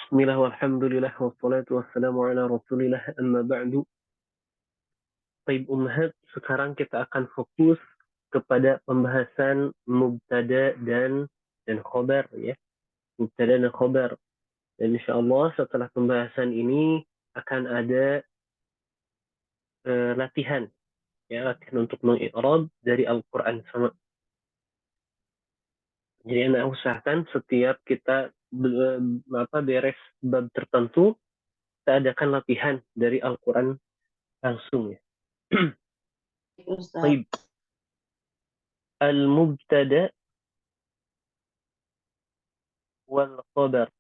Bismillah walhamdulillah wassalatu wassalamu ala rasulillah amma ba'du. Baik ummahat, sekarang kita akan fokus kepada pembahasan mubtada dan khobar ya. Mubtada dan khobar. Dan insyaallah setelah pembahasan ini akan ada latihan ya, latihan untuk mengi'rab dari Al-Qur'an sama. Jadi Anda usahakan setiap kita beres bab tertentu, kita adakan latihan dari Al-Qur'an langsung ya. Ustaz. Baik. Al-mubtada wal khobar.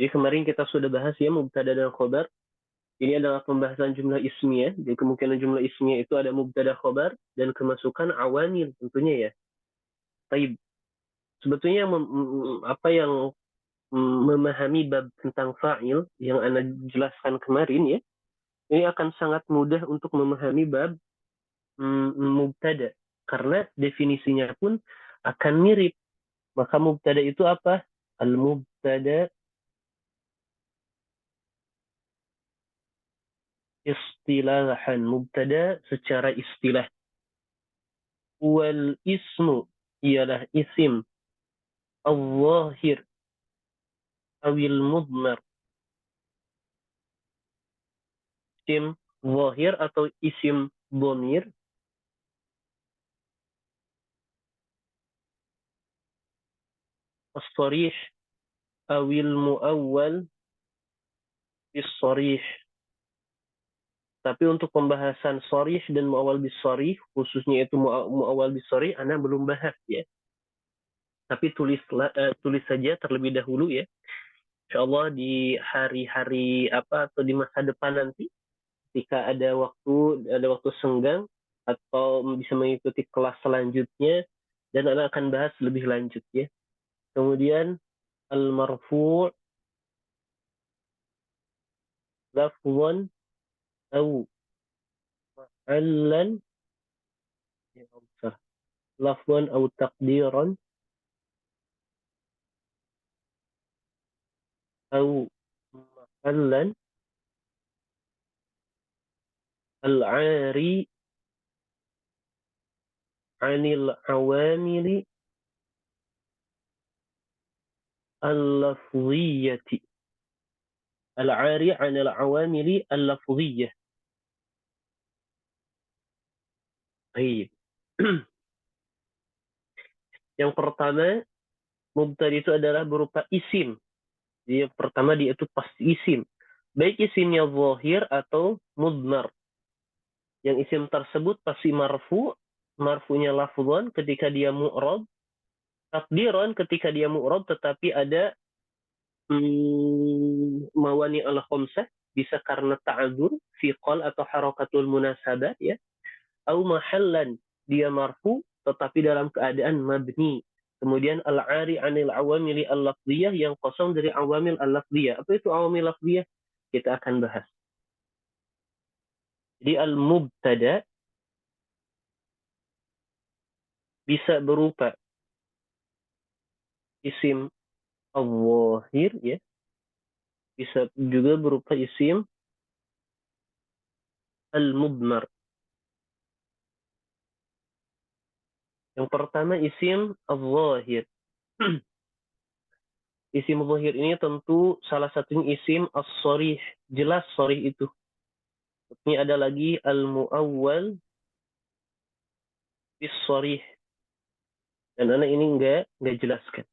Jadi kemarin kita sudah bahas ya mubtada dan khobar. Ini adalah pembahasan jumlah ismiyah. Jadi kemungkinan jumlah ismiyah itu ada mubtada khobar dan kemasukan awamil tentunya ya. Baik. Sebetulnya apa yang memahami bab tentang fa'il yang Anda jelaskan kemarin ya, ini akan sangat mudah untuk memahami bab mubtada karena definisinya pun akan mirip. Maka mubtada itu apa? Al-mubtada istilahan, mubtada secara istilah. Wal ismu ialah isim al-zahir awil mudmar. Isim zahir atau isim dhamir as-sarih awil muawwal bis-sarih. Tapi untuk pembahasan sarih dan muawwal bis-sarih, khususnya itu muawwal bis-sarih, Anda belum bahas ya. Tapi tulis saja terlebih dahulu ya. Insyaallah di hari-hari apa atau di masa depan nanti ketika ada waktu senggang atau bisa mengikuti kelas selanjutnya dan Anda akan bahas lebih lanjut ya. Kemudian al-marfu' lafzan au ma'allan ya Allah. Lafzan au taqdiran au ma'allan al-'ari 'anil 'awamili al-lafziyyati. Al-'ari 'anil 'awamili al-lafziyyah. Baik. Yang pertama, mubtada itu adalah berupa isim. Jadi yang pertama dia itu pasti isim. Baik isimnya zahir atau mudmar. Yang isim tersebut pasti marfu, marfunya lafzan ketika dia mu'rab, takdiran ketika dia mu'rab tetapi ada mawani al-khamsah, bisa karena ta'adzur, fiqal atau harakatul munasabah ya. Au mahallan, dia marfu tetapi dalam keadaan mabni. Kemudian al-'ari 'anil awamili al-lafziyah, yang kosong dari awamil al-lafziyah. Apa itu awamil lafziyah? Kita akan bahas. Jadi al-mubtada bisa berupa isim al-zahir ya, bisa juga berupa isim al-mudmar. Yang pertama isim al-zahir. Isim al-zahir ini tentu salah satunya isim as-sarih, jelas sarih itu. Ini ada lagi al-muawwal bis-sarih. Dan anak ini enggak jelaskan.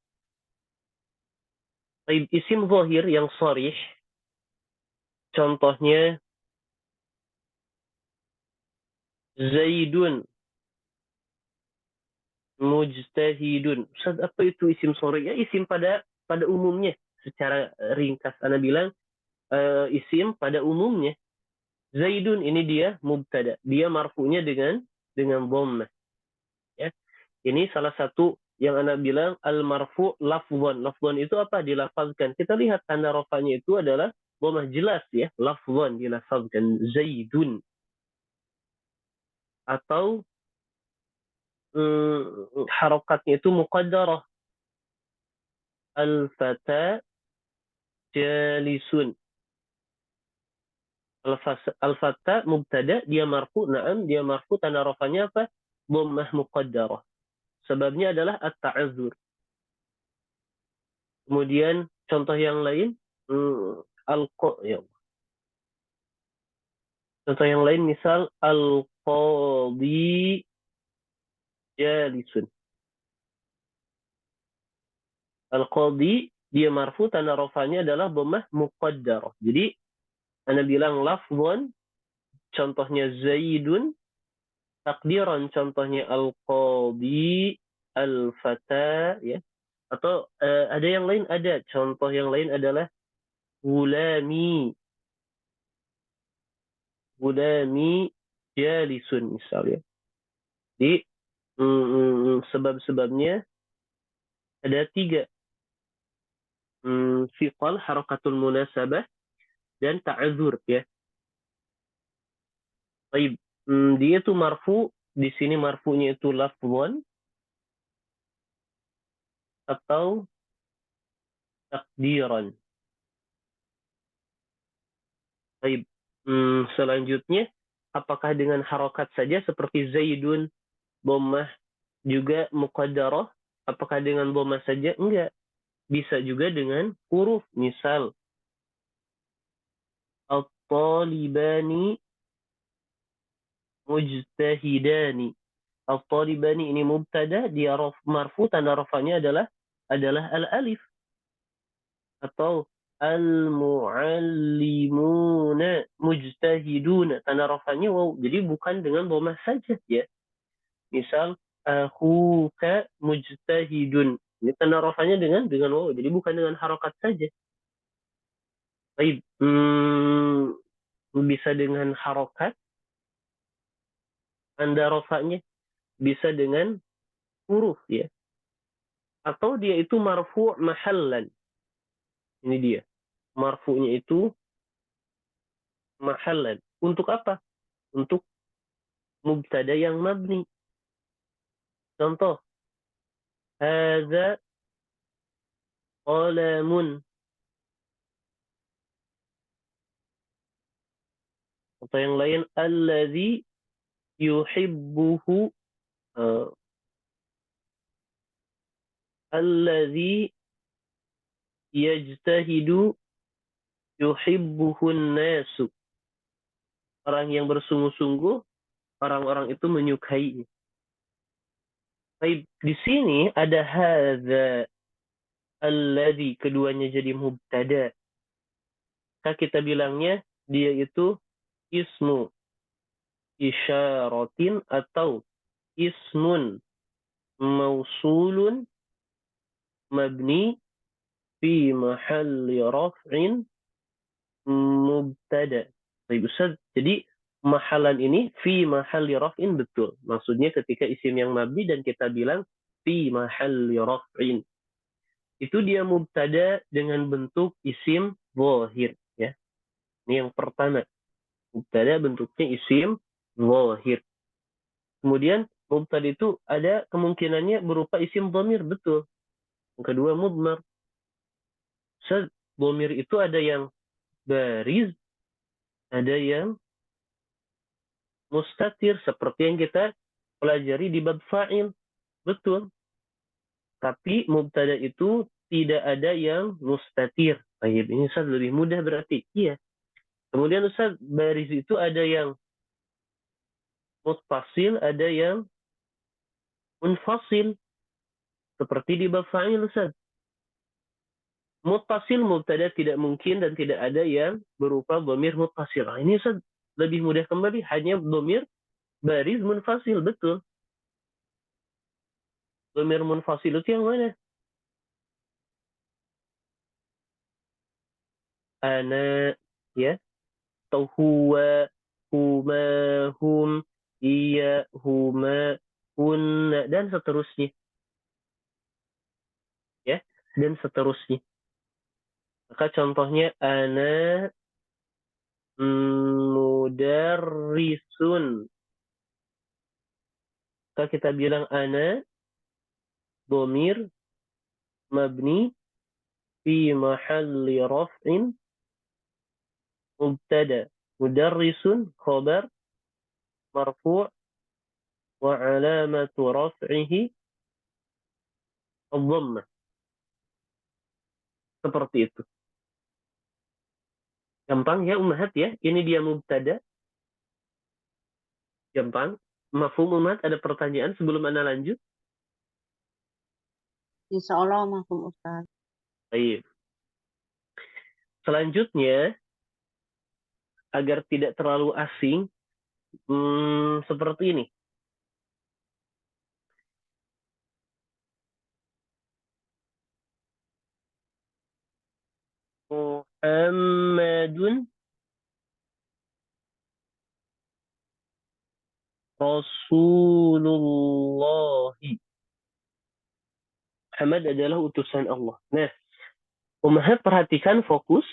Isim zahir yang sarih, contohnya Zaidun mujtahidun. Ustaz, apa itu isim sarih? Ya isim pada umumnya. Secara ringkas Ana bilang isim pada umumnya. Zaidun ini dia mubtada. Dia marfu'nya dengan dhammah. Ya. Ini salah satu yang Ana bilang al-marfu' lafzan. Lafzan itu apa? Dilafazkan. Kita lihat tanda rafanya itu adalah dhammah, jelas ya. Lafzan dilafazkan. Zaidun. Atau harokatnya itu muqaddarah. Al-fata jalisun. Al-fata mubtada, dia marfu, na'am, dia marfu, tanda rafanya apa? Dhammah muqaddarah. Sebabnya adalah at-ta'azzur. Kemudian contoh yang lain, ya. Contoh yang lain misal al-qadi jalisun. Al-qadi dia marfu, tanda rafanya adalah dhammah muqaddarah. Jadi Anda bilang lafzon, contohnya Zaidun, takdiran contohnya al-qadi, al-fata, ya. Atau ada yang lain, ada contoh yang lain adalah gulami, gulami jalisun misalnya. Jadi sebab-sebabnya ada tiga. Fiqal, harakatul munasabah, dan ta'adzur, ya. Baik, dia tuh marfu, di sini marfunya itu lafzon atau takdiran. Baik, selanjutnya apakah dengan harokat saja seperti Zaidun, dhammah juga muqaddarah? Apakah dengan dhammah saja? Enggak. Bisa juga dengan huruf. Misal at-talibani mujtahidani. At-talibani ini mubtada, dia marfu, tanda rafanya adalah al-alif. Atau al-muallimuna mujtahiduna, tanda rafanya waw. Jadi bukan dengan dhammah saja, ya. Misal akhuka mujtahidun. Ini tanda rafanya dengan waw. Jadi bukan dengan harokat saja. Baik, bisa dengan harokat, tanda rafanya bisa dengan huruf, ya. Atau dia itu marfu' mahallan. Ini dia. Marfu'nya itu mahallan. Untuk apa? Untuk mubtada yang mabni. Contoh, hadza qalamun. Atau yang lain, alladzi yuhibbuhu, alladzi yajtahidu yuhibbuhun nasu. Orang yang bersungguh-sungguh, orang-orang itu menyukainya. Baik, di sini ada hadza, alladzi, keduanya jadi mubtada. Kita bilangnya dia itu ismu isyaratin atau ismun mausulun mabni fi mahalli raf'in mubtada. Baik Ustaz, jadi mahalan ini fi mahalli raf'in, betul. Maksudnya ketika isim yang mabni dan kita bilang fi mahalli raf'in, itu dia mubtada dengan bentuk isim zahir, ya. Ini yang pertama. Mubtada bentuknya isim zahir. Kemudian mubtada itu ada kemungkinannya berupa isim dhamir, betul. Yang kedua mudmar. Dhamir itu ada yang bariz, ada yang mustatir, seperti yang kita pelajari di bab fa'il, betul. Tapi mubtada itu tidak ada yang mustatir. Baik, ini Ustaz lebih mudah berarti. Iya. Kemudian Ustaz, bariz itu ada yang muttasil, ada yang munfasil. Seperti di bab fa'il, Ustaz. Muttasil mubtada tidak mungkin dan tidak ada yang berupa dhamir muttasil. Ini Ustaz lebih mudah kembali, hanya dhamir bariz munfasil, betul. Dhamir munfasil itu yang mana? Ana, ya. Atau huwa, huma, hum, iya, huma, hunna, dan seterusnya. Ya, dan seterusnya. Maka contohnya ana mudarrisun. Maka kita bilang ana dhamir mabni fi mahalli raf'in mubtada. Mudarrisun khabar marfu' wa alamatu raf'ihi ad-dhammah. Seperti itu. Gampang ya ummahat ya. Ini dia mubtada. Gampang. Mafhum ummahat, ada pertanyaan sebelum Anda lanjut? Insya Allah mafhum Ustaz. Baik. Selanjutnya, agar tidak terlalu asing, seperti ini. Muhammadun Rasulullahi. Muhammad adalah utusan Allah. Nah, ummahat perhatikan fokus.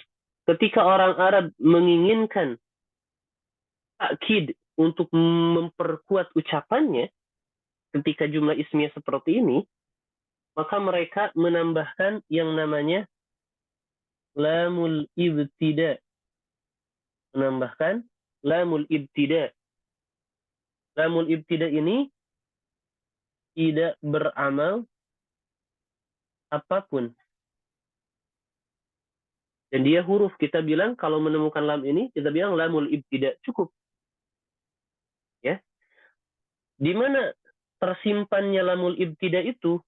Ketika orang Arab menginginkan takkid untuk memperkuat ucapannya, ketika jumlah ismiyah seperti ini, maka mereka menambahkan yang namanya lamul ibtida. Menambahkan lamul ibtida. Lamul ibtida ini tidak beramal apapun. Dan dia huruf. Kita bilang kalau menemukan lam ini, kita bilang lamul ibtida. Cukup. Ya. Di mana tersimpannya lamul ibtida itu?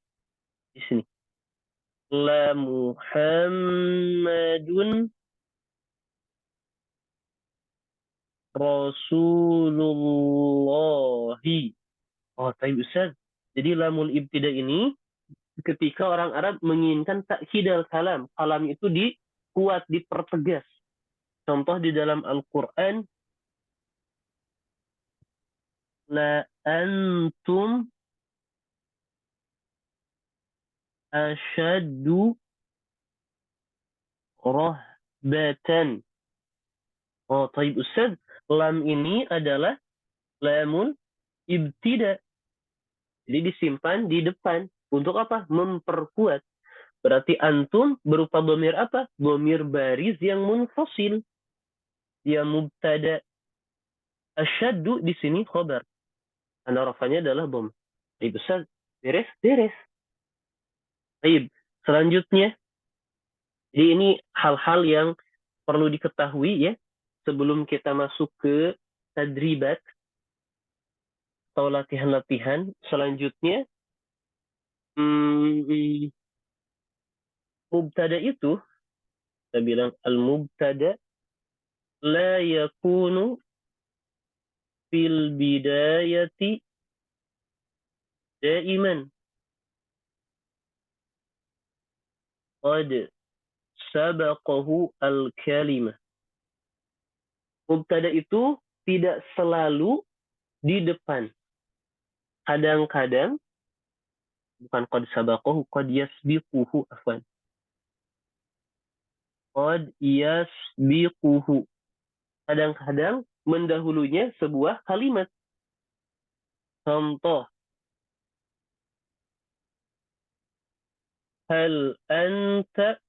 Di sini. La Muhammadun Rasulullahi. Oh, tapi Ustaz. Jadi lamul ibtida ini ketika orang Arab menginginkan takhidal kalam. Kalam itu dikuat, dipertegas. Contoh di dalam Al-Quran. La antum asyaddu rahbatan. Oh, taib Ustaz. Lam ini adalah lamul ibtida. Jadi disimpan di depan. Untuk apa? Memperkuat. Berarti antum berupa dhamir apa? Dhamir baris yang munfasil. Ya mubtada. Asyaddu di sini khobar. Karena rafanya adalah bom. Taib Ustaz. Beres? Beres. Taib. Selanjutnya. Jadi ini hal-hal yang perlu diketahui ya. Sebelum kita masuk ke tadribat. Atau latihan-latihan. Selanjutnya. Mubtada itu. Kita bilang al-mubtada. La yakunu fil bidayati daiman. Qad sabaqahu al-kalimah. Mubtada itu tidak selalu di depan. Kadang-kadang, bukan qad sabaqahu, qad yasbiquhu, afwan. Qad yasbiquhu. Kadang-kadang mendahulunya sebuah kalimat. Contoh. Hal anta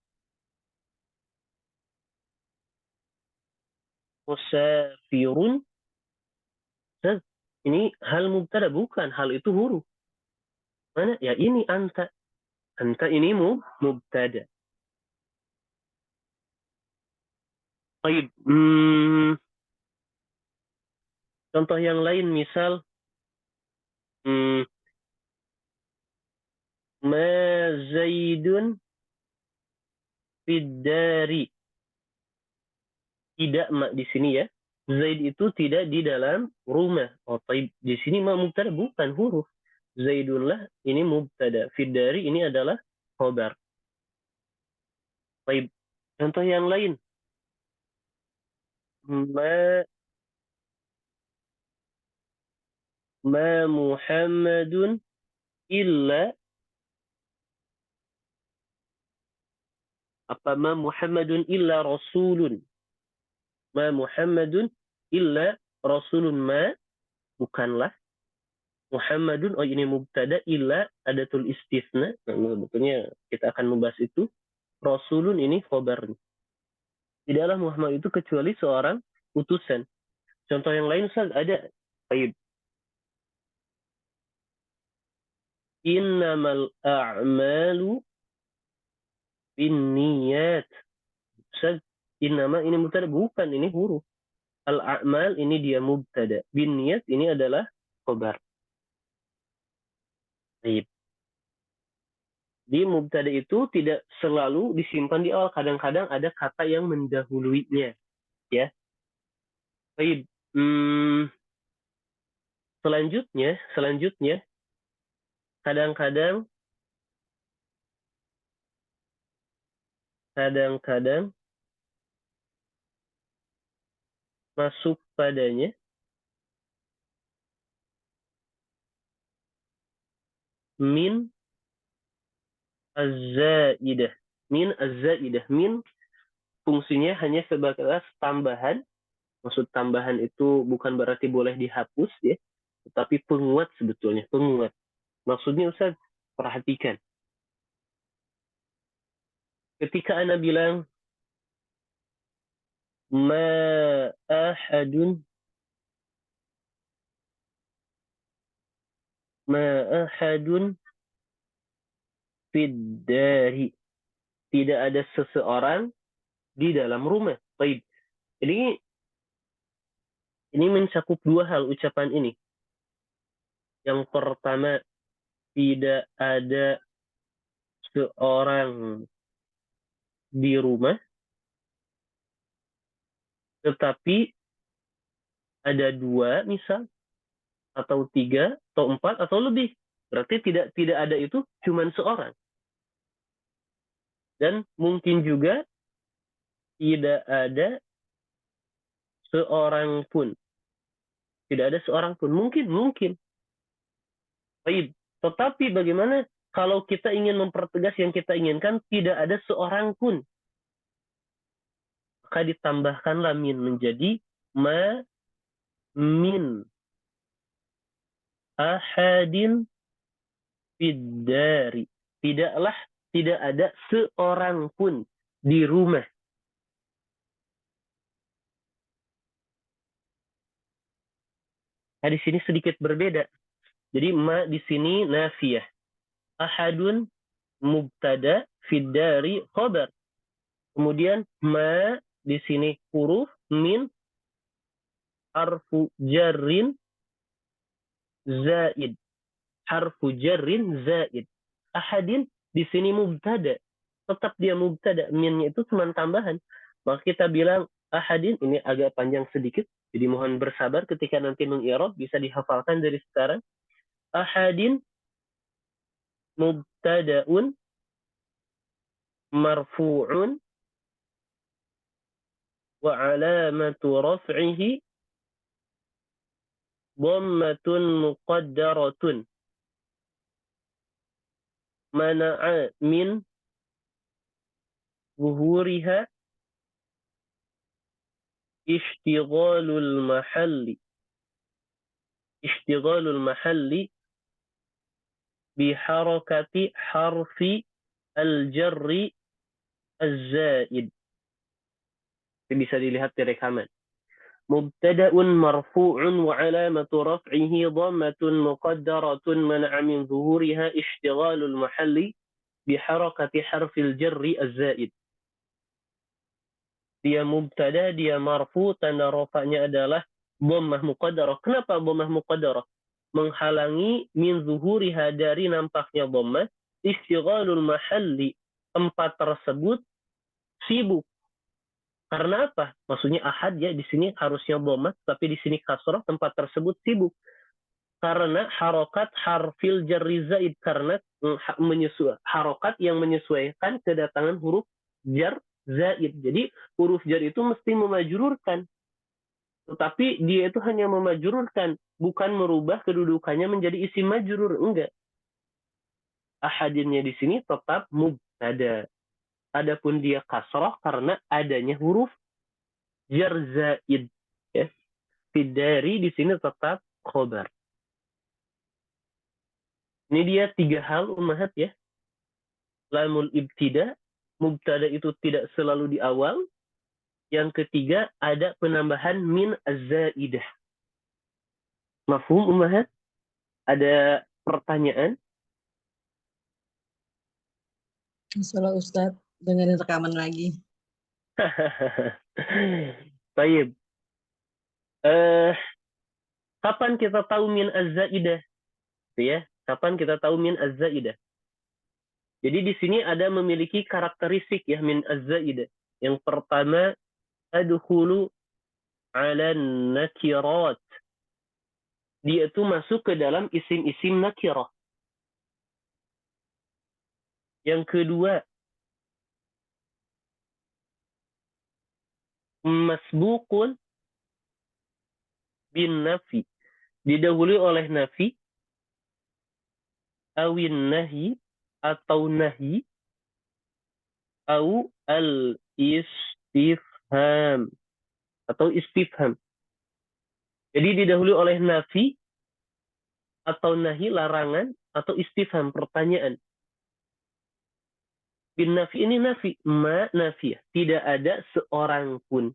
musafirun. Ini hal mubtada, bukan. Hal itu huruf. Mana? Ya ini anta. Anta ini mubtada. Baik. Contoh yang lain misal. Ma Zaidun fiddari. Tidak di sini ya. Zaid itu tidak di dalam rumah. Oh, taib. Di sini mubtada bukan huruf. Zaidullah ini mubtada. Fiddari ini adalah khobar. Taib. Contoh yang lain. Ma Muhammadun illa ma Muhammadun illa rasulun. Ma Muhammadun illa rasulun. Ma bukanlah. Muhammadun, oh ini mubtada, illa adatul istisna. Nah, betulnya kita akan membahas itu. Rasulun ini khobar. Tidaklah Muhammad itu kecuali seorang utusan. Contoh yang lain Ustaz ada. Baik. Innamal a'malu binniyat. Ustaz, innama ini mubtada, bukan, ini huruf. Al-a'mal ini dia mubtada. Binniyat ini adalah khobar. Baik. Di mubtada itu tidak selalu disimpan di awal. Kadang-kadang ada kata yang mendahuluinya. Ya. Baik. Selanjutnya, kadang-kadang masuk padanya min az-zaidah. Min fungsinya hanya sebatas tambahan. Maksud tambahan itu bukan berarti boleh dihapus ya, tetapi penguat sebetulnya, penguat. Maksudnya Ustaz, perhatikan. Ketika Ana bilang ma ahadun fiddari, tidak ada seseorang di dalam rumah. Baik. Jadi ini mencakup dua hal ucapan ini. Yang pertama, tidak ada seorang di rumah, tetapi ada dua misal, atau tiga, atau empat, atau lebih. Berarti tidak ada itu cuma seorang. Dan mungkin juga tidak ada seorang pun. Tidak ada seorang pun. Mungkin. Baik. Tetapi bagaimana kalau kita ingin mempertegas yang kita inginkan, tidak ada seorang pun. Maka ditambahkanlah min menjadi ma min ahadin fiddari. Tidak ada seorang pun di rumah. Nah, di sini sedikit berbeda. Jadi ma di sini nafiyah. Ahadun mubtada, fiddari khobar. Kemudian ma di sini huruf, min harfu jarrin zaid. Harfu jarrin zaid. Ahadin di sini mubtada. Tetap dia mubtada. Minnya itu cuma tambahan. Maka kita bilang ahadin, ini agak panjang sedikit. Jadi mohon bersabar ketika nanti mengi'rab, bisa dihafalkan dari sekarang. Ahadin mubtada'un marfu'un wa alamatu raf'ihi dhammatun muqaddaratun mana'a min zuhuriha ishtighalul mahalli biharakati harfi al-jarri az-zaid. Bisa dilihat di rekaman. Mubtada'un marfu'un wa alamatu raf'ihi dhammatun muqaddaratun mana'a min zuhuriha ishtighalul mahalli biharakati harfil jarri az-zaid. Dia mubtada, dia marfu, tanda rafa'nya adalah dhammah muqaddarah. Kenapa dhammah muqaddarah? Menghalangi min zuhuriha, dari nampaknya dhammah, ishtighalul mahalli, tempat tersebut sibuk. Karena apa? Maksudnya ahad ya, di sini harusnya dhammah, tapi di sini kasrah, tempat tersebut sibuk. Karena harokat harfil jarri zaid, karena harokat yang menyesuaikan kedatangan huruf jar zaid. Jadi huruf jar itu mesti memajrurkan. Tetapi dia itu hanya memajrurkan, bukan merubah kedudukannya menjadi isim majrur, enggak. Ahadinnya di sini tetap mubtada. Adapun dia kasrah karena adanya huruf jar zaid. Ya. Fiddari di sini tetap khobar. Ini dia tiga hal ummahat ya. Lamul ibtida, mubtada itu tidak selalu di awal. Yang ketiga, ada penambahan min az-zaidah. Mafhum, Ummahat? Ada pertanyaan? Salah Ustadz, dengerin rekaman lagi. Baik. Kapan kita tahu min az-zaidah? Ya, kapan kita tahu min az-zaidah? Jadi di sini ada memiliki karakteristik ya min az-zaidah. Yang pertama, adkhulu 'ala nakirat. Dia itu masuk ke dalam isim-isim nakirah. Yang kedua, masbuqun bin nafi. Didahului oleh nafi, awin nahi, atau nahi, au al-istifham. Atau istifham. Jadi didahului oleh nafi, atau nahi, larangan, atau istifham, pertanyaan. Bin nafi ini nafi, ma nafiyah. Tidak ada seorang pun.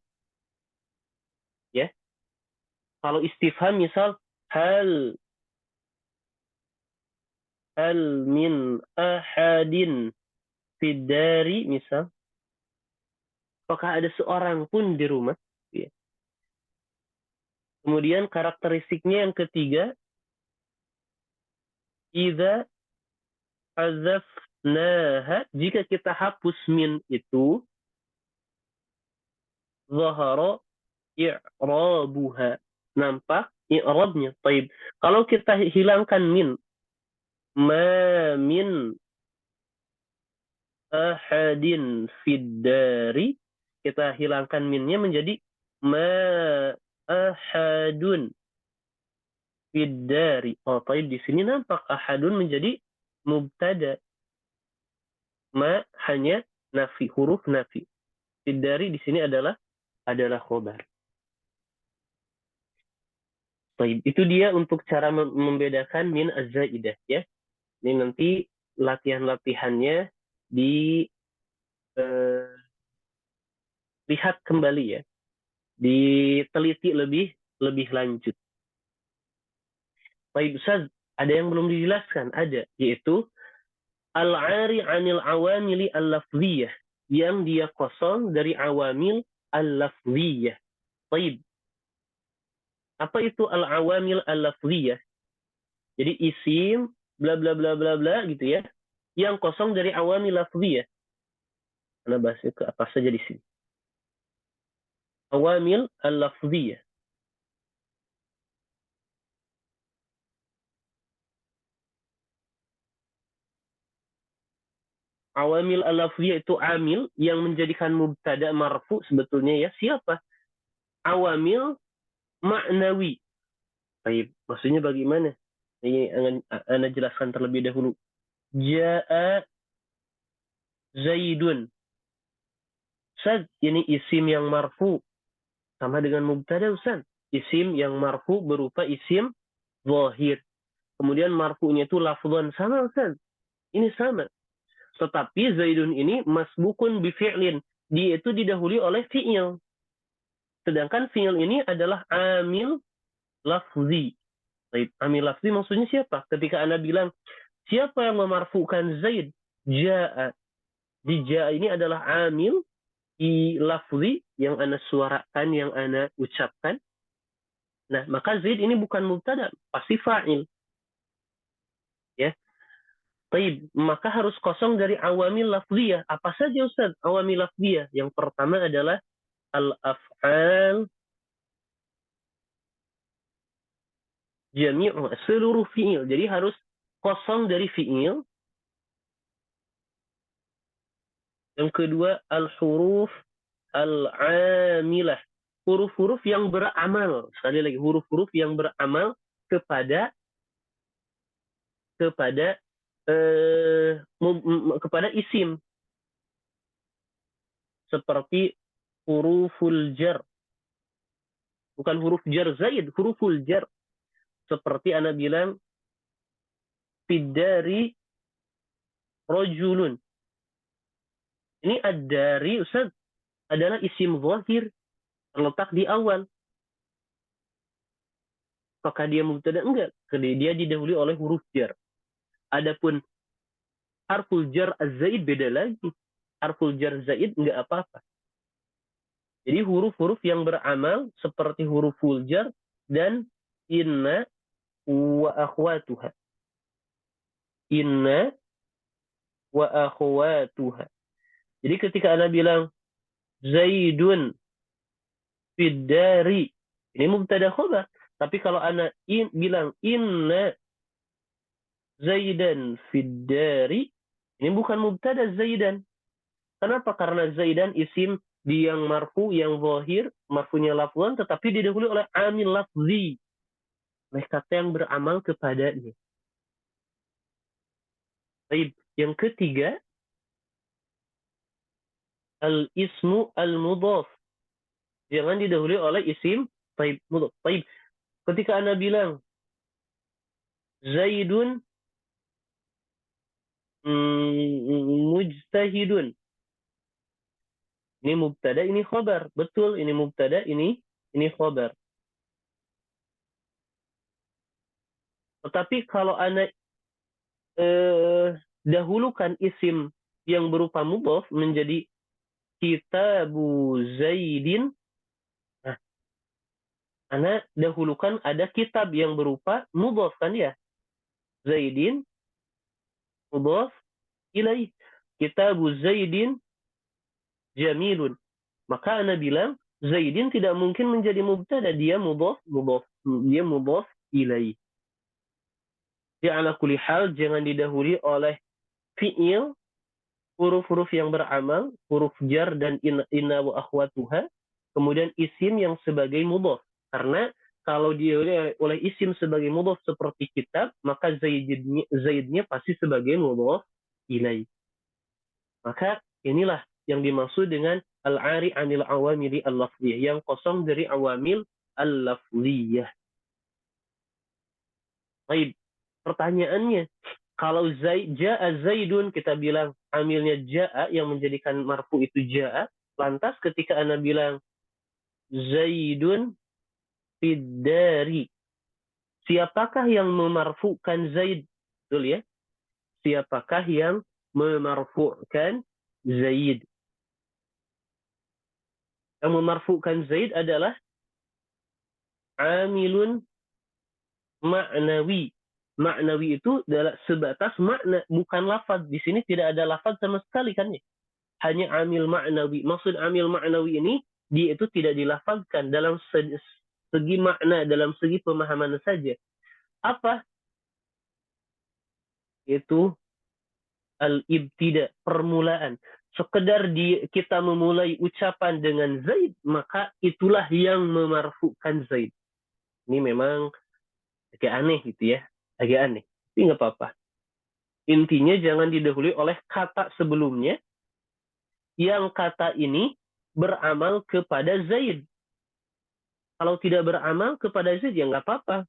Ya. Kalau istifham misal, hal min ahadin fidari misal. Apakah ada seorang pun di rumah? Ya. Kemudian karakteristiknya yang ketiga, idza hazafnaha, jika kita hapus min itu, zahara i'rabuha, nampak i'rabnya. Taib. Kalau kita hilangkan min, ma min ahadin fiddari, kita hilangkan minnya menjadi ma ahadun fiddari. Oh, taib, di sini nampak ahadun menjadi mubtada. Ma hanya nafi, huruf nafi. Fiddari di sini adalah khobar. Taib. Itu dia untuk cara membedakan min az-zaidah ya. Ini nanti latihan-latihannya lihat kembali ya. Diteliti lebih lanjut. Baik, Ustaz, ada yang belum dijelaskan? Ada, yaitu al-'ari 'anil awamili al-lafziyah, yang dia kosong dari awamil al-lafziyah. Baik. Apa itu al-awamil al-lafziyah? Jadi isim bla bla bla bla bla gitu ya, yang kosong dari awamil lafziyah. Ana bahas ke apa saja di sini. Awamil al-lafziyah. Awamil al-lafziyah itu amil yang menjadikan mubtada marfu sebetulnya ya. Siapa? Awamil ma'nawi. Baik, maksudnya bagaimana? Ini Anda jelaskan terlebih dahulu. Ja'a Zaidun. Ustaz, ini isim yang marfu sama dengan mubtada, Ustaz. Isim yang marfu berupa isim zahir. Kemudian marfu'nya itu lafzan, sama, Ustaz. Ini sama. Tetapi Zaidun ini masbukun bi fi'lin. Dia itu didahului oleh fi'il. Sedangkan fi'il ini adalah amil lafzi. Amil lafzi maksudnya siapa? Ketika Anda bilang, siapa yang memarfukan Zaid? Ja'a. Di ja'a ini adalah amil di lafzi yang Anda suarakan, yang Anda ucapkan. Nah, maka Zaid ini bukan mubtada, pasti fa'il. Ya. Taib, maka harus kosong dari awamil lafziyah. Apa saja, Ustaz? Awamil lafziyah. Yang pertama adalah al-af'al jami'u, seluruh fi'il. Jadi harus kosong dari fi'il. Yang kedua, al-huruf al-amilah. Huruf-huruf yang beramal. Sekali lagi, huruf-huruf yang beramal kepada isim. Seperti huruful jar. Bukan huruf jar Zaid, huruful jar. Seperti Anda bilang, fidari rojulun. Ini ad-dari, Ustaz, adalah isim zahir terletak di awal. Apakah dia mubtada? Enggak. Dia didahului oleh huruf jar. Adapun harful jar az-zaid beda lagi. Harful jar zaid enggak apa-apa. Jadi huruf-huruf yang beramal seperti huruful jar dan inna wa akhwatuha. Inna wa akhwatuha. Jadi ketika Anda bilang Zaidun fiddari, ini mubtada khobar. Tapi kalau Anda bilang inna Zaidan fiddari, ini bukan mubtada Zaidan. Kenapa? Karena Zaidan isim yang marfu, yang zahir, marfunya lafzan, tetapi didahului oleh amil lafzi. Oleh kata yang beramal kepadanya. Baik. Yang ketiga, al-ismu al-mudhaf. Jangan didahului oleh isim taib mudhaf. Taib. Ketika Anda bilang Zaidun mujtahidun. Ini mubtada, ini khabar. Betul, ini mubtada, ini khabar. Tetapi kalau Anda dahulukan isim yang berupa mudhaf menjadi kitabu Zaidin, nah, Anda dahulukan ada kitab yang berupa mudhaf kan ya? Zaidin mudhaf ilaih. Kitabu Zaidin jamilun. Maka Anda bilang Zaidin tidak mungkin menjadi mubtada, dia mudhaf ilaih. Jadi ala kulli hal jangan didahului oleh fi'il, huruf-huruf yang beramal, huruf jar dan inna wa akhwatuha, kemudian isim yang sebagai mudhaf. Karena kalau didahului oleh isim sebagai mudhaf seperti kitab, maka zaidnya pasti sebagai mudhaf ilaih. Maka inilah yang dimaksud dengan al-ari anil awamili al-lafziyah, yang kosong dari awamil al-lafziyah. Baik, pertanyaannya, kalau ja'a Zaidun, kita bilang amilnya ja'a yang menjadikan marfu itu ja'a, lantas ketika Anda bilang Zaidun fiddari, siapakah yang memarfukan Zaid? Betul ya? Siapakah yang memarfukan Zaid? Yang memarfukan Zaid adalah amilun ma'nawi. Ma'nawi itu adalah sebatas makna, bukan lafaz. Di sini tidak ada lafaz sama sekali kan ya. Hanya amil ma'nawi. Maksud amil ma'nawi ini, dia itu tidak dilafazkan dalam segi makna, dalam segi pemahaman saja. Apa? Itu al-ibtida, permulaan. Sekedar kita memulai ucapan dengan Zaid, maka itulah yang memarfukan Zaid. Ini memang agak aneh gitu ya. Agak aneh. Tapi nggak apa-apa. Intinya jangan didahului oleh kata sebelumnya yang kata ini beramal kepada Zaid. Kalau tidak beramal kepada Zaid, ya nggak apa-apa.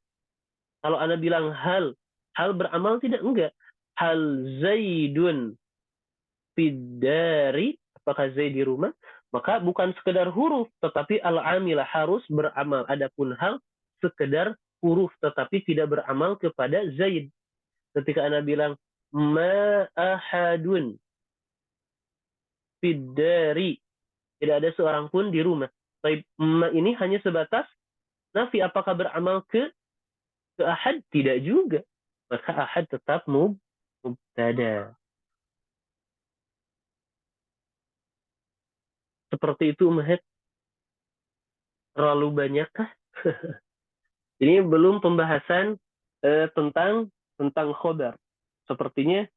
Kalau Anda bilang hal beramal tidak? Enggak. Hal Zaidun fiddari, apakah Zaid di rumah? Maka bukan sekedar huruf, tetapi al-amilah harus beramal. Adapun hal sekedar huruf, tetapi tidak beramal kepada Zaid. Ketika Anda bilang ma ahadun fiddari, tidak ada seorang pun di rumah. Baik, ma ini hanya sebatas nafi, apakah beramal ke ahad? Tidak juga. Maka ahad tetap mubtada. Seperti itu, Mahet. Terlalu banyakkah? Ini belum pembahasan tentang khobar. Sepertinya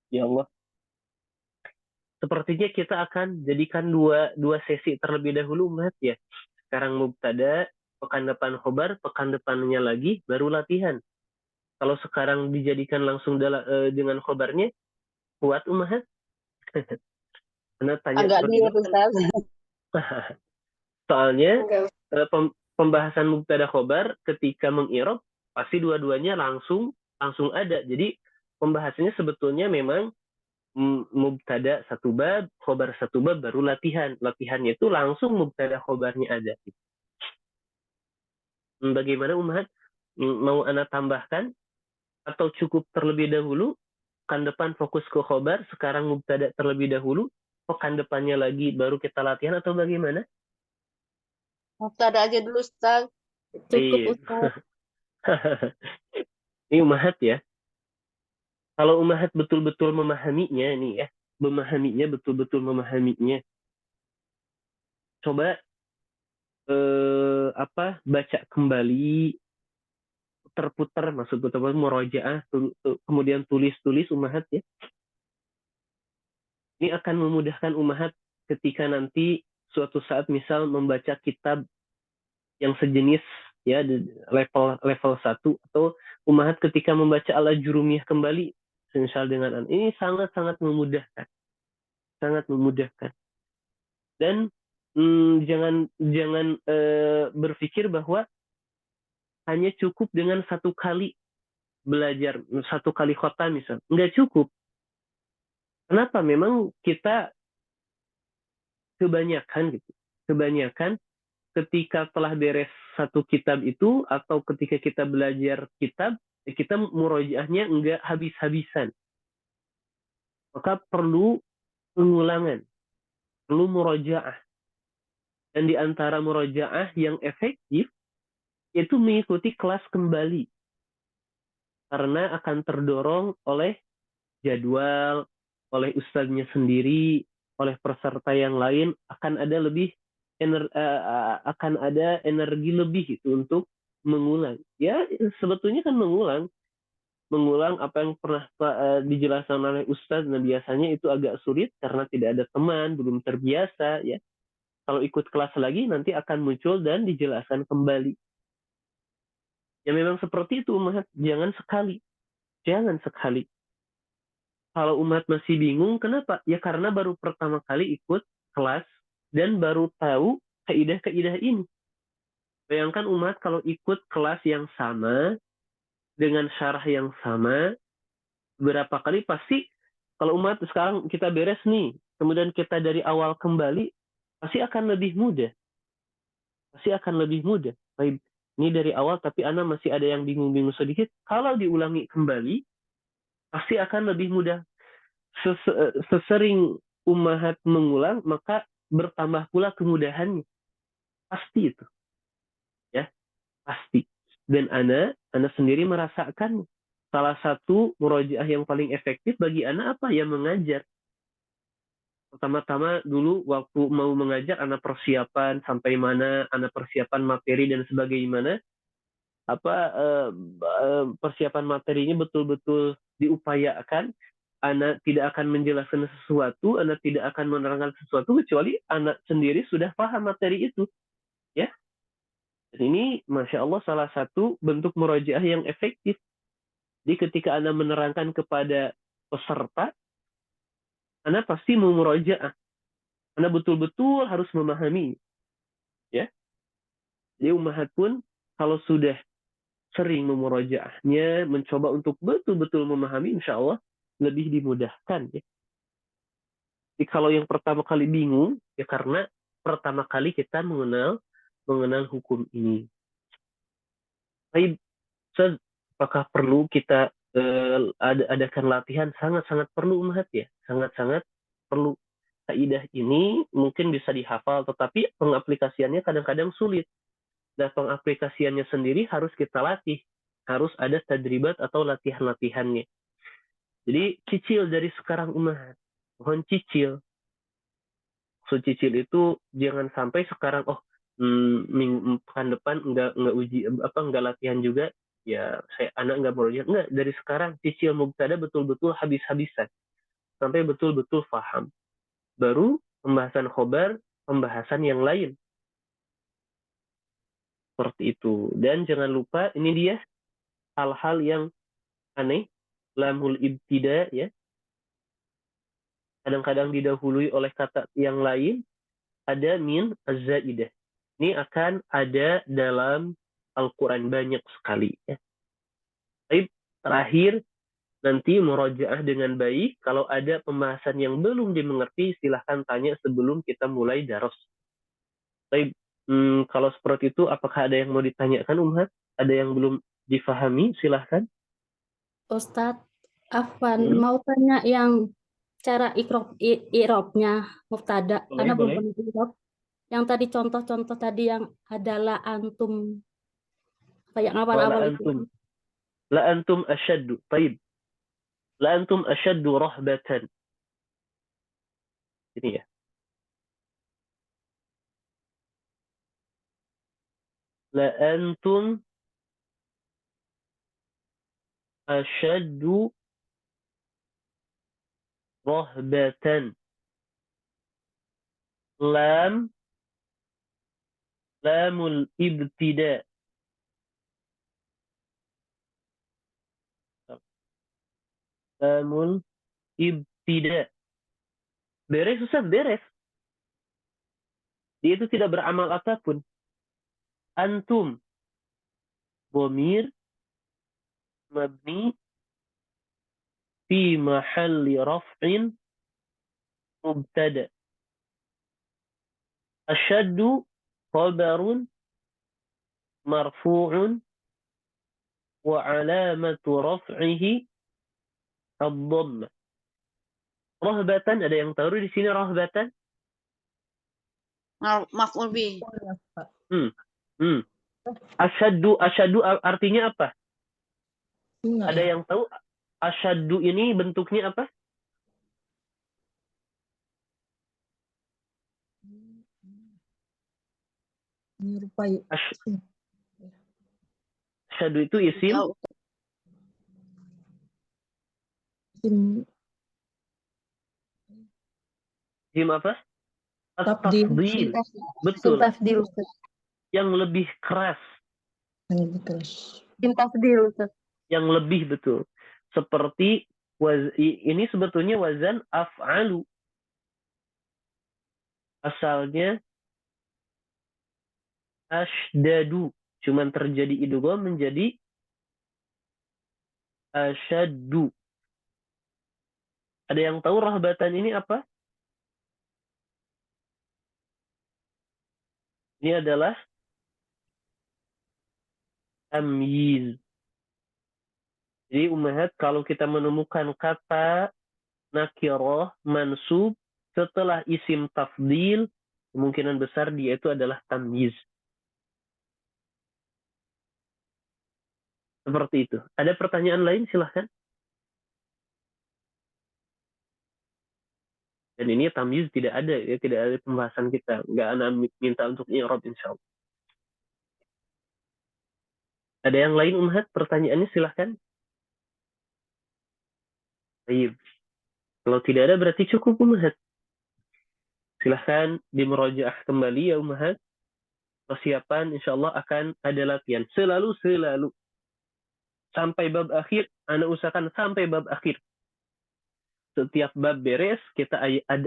ya Allah. Sepertinya kita akan jadikan dua sesi terlebih dahulu, Mahet ya. Sekarang mubtada, pekan depan khobar, pekan depannya lagi baru latihan. Kalau sekarang dijadikan langsung dengan khobarnya, kuat Mahet? Karena tanya Agak seperti mirip, itu. Ustaz. Soalnya pembahasan mubtada khobar ketika mengirob pasti dua-duanya langsung ada. Jadi pembahasannya sebetulnya memang mubtada satu bab, khobar satu bab, baru latihan. Latihannya itu langsung mubtada khobarnya ada. Bagaimana Ummahat? Mau Ana tambahkan atau cukup terlebih dahulu? Kan depan fokus ke khobar, sekarang mubtada terlebih dahulu, pekan depannya lagi baru kita latihan atau bagaimana? Mubtada aja dulu, Ustaz. Cukup, Iya. Ustaz. Ini Ummahat ya. Kalau Ummahat betul-betul memahaminya nih ya, betul-betul memahaminya. Coba baca kembali, terputar, maksud putar murojaah, kemudian tulis Ummahat ya. Ini akan memudahkan Ummahat ketika nanti suatu saat misal membaca kitab yang sejenis ya level 1, atau Ummahat ketika membaca Al-Jurumiyah kembali misal dengan ini sangat memudahkan. Sangat memudahkan. Dan jangan berpikir bahwa hanya cukup dengan satu kali belajar, satu kali khotam misal. Nggak cukup. Kenapa? Memang kita kebanyakan ketika telah beres satu kitab itu, atau ketika kita belajar kitab, kita murojaahnya nggak habis-habisan. Maka perlu pengulangan, perlu murojaah. Dan di antara murojaah yang efektif, itu mengikuti kelas kembali. Karena akan terdorong oleh jadwal, oleh ustadznya sendiri, oleh peserta yang lain, akan ada energi lebih itu untuk mengulang. Ya, sebetulnya kan mengulang apa yang pernah dijelaskan oleh ustadz. Nah, biasanya itu agak sulit karena tidak ada teman, belum terbiasa ya. Kalau ikut kelas lagi nanti akan muncul dan dijelaskan kembali. Ya memang seperti itu Umat, jangan sekali. Kalau umat masih bingung, kenapa? Ya karena baru pertama kali ikut kelas dan baru tahu kaidah-kaidah ini. Bayangkan umat kalau ikut kelas yang sama, dengan syarah yang sama, berapa kali pasti kalau umat sekarang kita beres nih, kemudian kita dari awal kembali, pasti akan lebih mudah. Baik, ini dari awal tapi Ana masih ada yang bingung-bingung sedikit. Kalau diulangi kembali, pasti akan lebih mudah. Sesering Ummahat mengulang, maka bertambah pula kemudahannya. Pasti itu. Ya, pasti. Dan Ana sendiri merasakan salah satu murojaah yang paling efektif bagi Ana apa? Ya mengajar. Pertama-tama dulu waktu mau mengajar, Ana persiapan sampai mana, Ana persiapan materi dan sebagaimana. Persiapan materinya betul-betul diupayakan. Anak tidak akan menjelaskan sesuatu, anak tidak akan menerangkan sesuatu kecuali anak sendiri sudah paham materi itu, ya. Dan ini, masya Allah, salah satu bentuk murojaah yang efektif. Jadi ketika anak menerangkan kepada peserta, anak pasti mau murojaah. Anak betul-betul harus memahami, ya. Jadi Ummahat pun kalau sudah sering memurojaahnya, mencoba untuk betul-betul memahami, insya Allah lebih dimudahkan. Ya. Jadi kalau yang pertama kali bingung, ya karena pertama kali kita mengenal hukum ini. Baik, apakah perlu kita adakan latihan? Sangat-sangat perlu Ummahat ya, sangat-sangat perlu. Kaidah ini mungkin bisa dihafal, tetapi pengaplikasiannya kadang-kadang sulit. Nah, pengaplikasiannya sendiri harus kita latih. Harus ada tadribat atau latihan-latihannya. Jadi cicil dari sekarang Ummahat. Mohon cicil. Maksud cicil itu jangan sampai sekarang pekan depan enggak latihan juga, ya anak enggak mau lihat. Enggak, dari sekarang cicil mubtada betul-betul habis-habisan sampai betul-betul paham. Baru pembahasan khobar, pembahasan yang lain. Seperti itu. Dan jangan lupa ini dia hal-hal yang aneh, lamul ibtida ya. Kadang-kadang didahului oleh kata yang lain, ada min az-zaidah. Ini akan ada dalam Al-Quran banyak sekali. Ya. Baik, terakhir, nanti murojaah dengan baik. Kalau ada pembahasan yang belum dimengerti, silahkan tanya sebelum kita mulai daros. Baik, kalau seperti itu, apakah ada yang mau ditanyakan, Umhat? Ada yang belum difahami? Silahkan. Ustadz, Afwan mau tanya yang cara i'robnya mubtada, karena belum pernah i'rob. Yang tadi contoh-contoh tadi yang adalah antum, kayak awal-awal itu. La antum asyaddu. Baik. La antum asyaddu rahbatan. Ini ya. La antum asyaddu rahbatan. Lamul ibtida. Lamul ibtida. Beres, Ustaz, beres. Dia itu tidak beramal apapun. Antum. Dhamir mabni fi mahalli raf'in mubtada. Asyaddu khabarun marfu'un wa alamatu raf'ihi ad-dhammah. Rahbatan, ada yang tahu di sini rahbatan? Maf'ul bih. Asyaddu artinya apa? Ada yang tahu asyaddu ini bentuknya apa? Menyerupai. Asyaddu itu isim. Isim apa? Tafdil. Betul. Tafdil, Yang lebih keras. Yang lebih keras. Tafdil, Yang lebih, betul. Seperti ini sebetulnya wazan af'alu. Asalnya asydadu. Cuman terjadi idgham menjadi asyaddu. Ada yang tahu rahbatan ini apa? Ini adalah tamyiz. Jadi ummahat, kalau kita menemukan kata nakirah mansub setelah isim tafdil, kemungkinan besar dia itu adalah tamyiz. Seperti itu. Ada pertanyaan lain? Silahkan. Dan ini tamyiz tidak ada, ya, tidak ada pembahasan kita. Nggak ana minta untuk i'rab insyaallah. Ada yang lain, ummahat? Pertanyaannya silahkan. Baik. Kalau tidak ada berarti cukup, ummahat. Silahkan dimurojaah kembali ya ummahat. Persiapan insyaallah akan ada latihan. Selalu. Sampai bab akhir, ana usahakan sampai bab akhir. Setiap bab beres, kita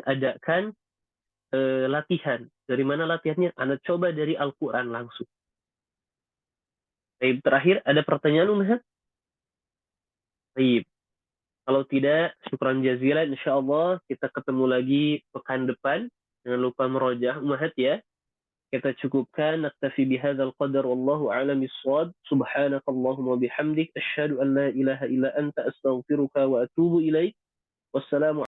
adakan latihan. Dari mana latihannya? Ana coba dari Al-Quran langsung. Baik, terakhir, ada pertanyaan, ummahat? Baik. Kalau tidak, syukran jazilan. Insyaallah kita ketemu lagi pekan depan. Jangan lupa merojah, ummahat ya. Kita cukupkan. Naktafi bihadzal qadar. Wallahu a'lam bissawab. Subhanakallahumma bihamdik. Asyhadu an la ilaha illa anta astaghfiruka wa atubu ilaik. Wassalamu